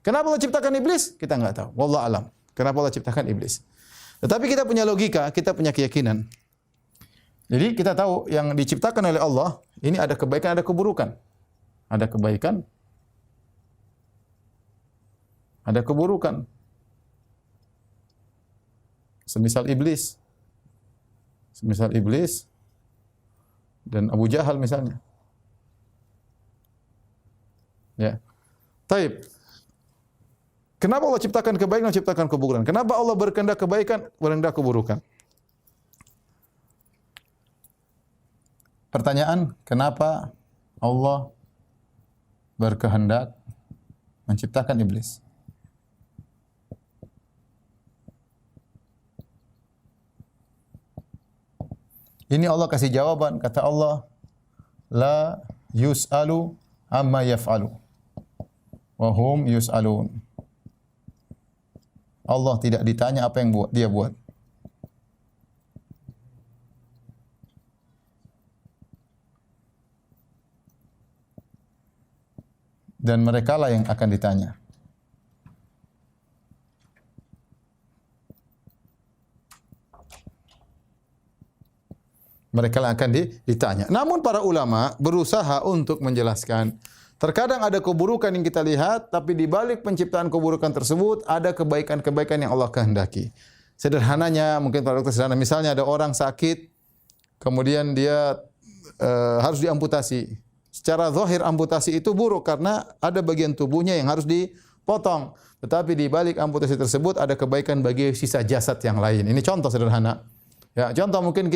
Kenapa Allah ciptakan iblis? Kita enggak tahu. Wallahu alam. Kenapa Allah ciptakan iblis? Tetapi kita punya logika, kita punya keyakinan. Jadi kita tahu yang diciptakan oleh Allah, ini ada kebaikan, ada keburukan. Ada kebaikan, ada keburukan. Semisal iblis. Semisal iblis dan Abu Jahal misalnya. Ya. Taib. Kenapa Allah ciptakan kebaikan, ciptakan keburukan? Kenapa Allah berkehendak kebaikan, berkehendak keburukan? Pertanyaan, kenapa Allah berkehendak menciptakan iblis? Ini Allah kasih jawaban, kata Allah, la yus'alu amma yaf'alu wa hum yus'alun. Allah tidak ditanya apa yang dia buat. Dan merekalah yang akan ditanya. Mereka yang akan ditanya. Namun para ulama berusaha untuk menjelaskan. Terkadang ada keburukan yang kita lihat, tapi di balik penciptaan keburukan tersebut ada kebaikan-kebaikan yang Allah kehendaki. Sederhananya, mungkin para dokter sederhana, misalnya ada orang sakit, kemudian dia harus diamputasi. Secara zahir amputasi itu buruk karena ada bagian tubuhnya yang harus dipotong. Tetapi di balik amputasi tersebut ada kebaikan bagi sisa jasad yang lain. Ini contoh sederhana. Ya, contoh mungkin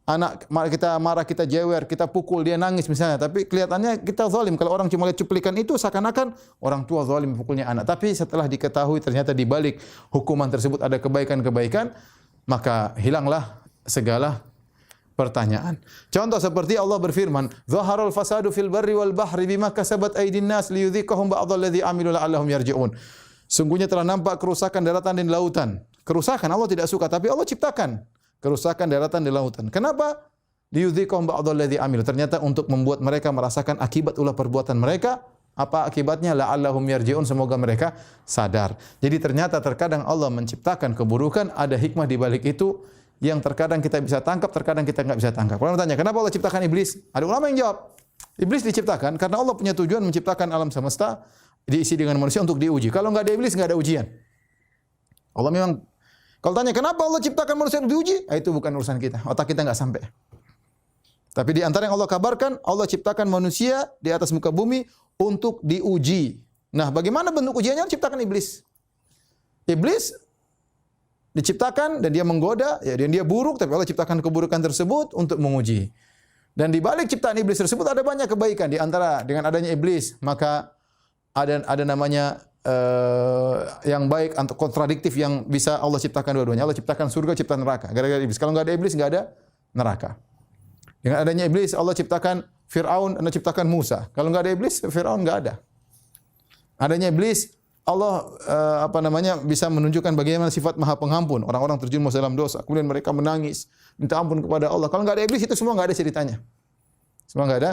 anak kita marah, kita jewer, kita pukul, dia nangis misalnya. Tapi kelihatannya kita zalim. Kalau orang cuma lihat cuplikan itu seakan-akan orang tua zalim pukulnya anak. Tapi setelah diketahui ternyata di balik hukuman tersebut ada kebaikan-kebaikan, maka hilanglah segala pertanyaan. Contoh seperti Allah berfirman, "Zaharul fasadu fil barri wal bahri bima kasabat aydin nas liyudhiqahum ba'dalladzi amilu la'allahum yarji'un." Sungguhnya telah nampak kerusakan daratan dan lautan. Kerusakan Allah tidak suka, tapi Allah ciptakan kerusakan daratan di lautan. Kenapa? Liyudhiqahum ba'dalladzi amilu. Ternyata untuk membuat mereka merasakan akibat ulah perbuatan mereka. Apa akibatnya? La'allahum yarji'un, semoga mereka sadar. Jadi ternyata terkadang Allah menciptakan keburukan, ada hikmah di balik itu yang terkadang kita bisa tangkap, terkadang kita enggak bisa tangkap. Kalau bertanya, kenapa Allah ciptakan iblis? Ada ulama yang jawab, iblis diciptakan karena Allah punya tujuan menciptakan alam semesta diisi dengan manusia untuk diuji. Kalau enggak ada iblis, enggak ada ujian. Allah memang, kalau tanya kenapa Allah ciptakan manusia untuk diuji? Itu bukan urusan kita. Otak kita enggak sampai. Tapi di antara yang Allah kabarkan, Allah ciptakan manusia di atas muka bumi untuk diuji. Nah, bagaimana bentuk ujiannya? Ciptakan iblis. Iblis diciptakan dan dia menggoda, ya, dan dia buruk, tapi Allah ciptakan keburukan tersebut untuk menguji. Dan di balik ciptaan iblis tersebut ada banyak kebaikan. Di antara dengan adanya iblis, maka ada namanya yang baik atau kontradiktif yang bisa Allah ciptakan dua-duanya. Allah ciptakan surga, ciptakan neraka. Gara-gara iblis. Kalau enggak ada iblis, enggak ada neraka. Dengan adanya iblis, Allah ciptakan Fir'aun, Allah ciptakan Musa. Kalau enggak ada iblis, Fir'aun enggak ada. Adanya iblis, Allah bisa menunjukkan bagaimana sifat Maha Pengampun. Orang-orang terjerumus dalam dosa, kemudian mereka menangis, minta ampun kepada Allah. Kalau enggak ada iblis, itu semua enggak ada ceritanya. Semua enggak ada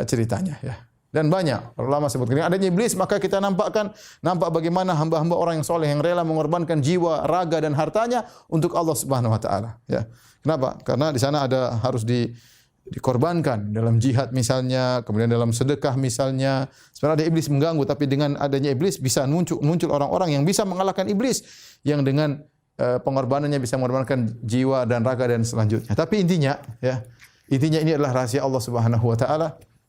ceritanya, ya. Dan banyak ulama sebutkan adanya iblis, maka kita nampak bagaimana hamba-hamba orang yang soleh yang rela mengorbankan jiwa, raga dan hartanya untuk Allah Subhanahu wa taala, ya. Kenapa? Karena di sana harus dikorbankan dalam jihad misalnya, kemudian dalam sedekah misalnya. Sebenarnya ada iblis mengganggu, tapi dengan adanya iblis bisa muncul orang-orang yang bisa mengalahkan iblis, yang dengan pengorbanannya bisa mengorbankan jiwa dan raga dan selanjutnya. Tapi intinya ini adalah rahasia Allah Subhanahu wa taala.